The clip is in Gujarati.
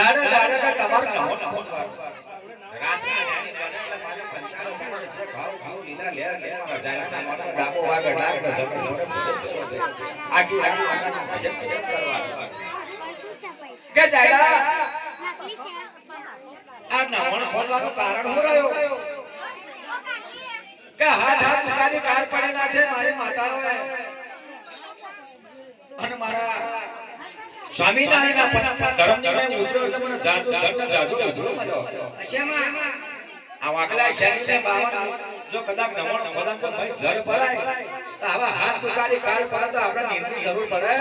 દાડા દાડા તમાર નમો નમો રાત્રે નાની દાડા મારે પંચાળો છે ખાવ ખાવ લીલા લે લે જાના મોટો ડાબો વાગડ નાખનો સબ આખી આખી વાગડ ભજન કરવા કે દાડા આ નમણ ખોલવાનું કારણ શું રહ્યો કે હાથ હાથ મારી કાર પડેલા છે મારી માતાઓએ અને મારા સ્વામિનારાયણના ધર્મની મેં ઉતર્યો એટલે મને જાજો ઉતર્યો મળ્યો આ વાકલા શરીરને બાવન જો કદાચ નમણ ખોદામ તો ભાઈ ઝર પડાય તો આવા હાથ દુકારી કાર પડે તો આપણે નીંદની જરૂર પડે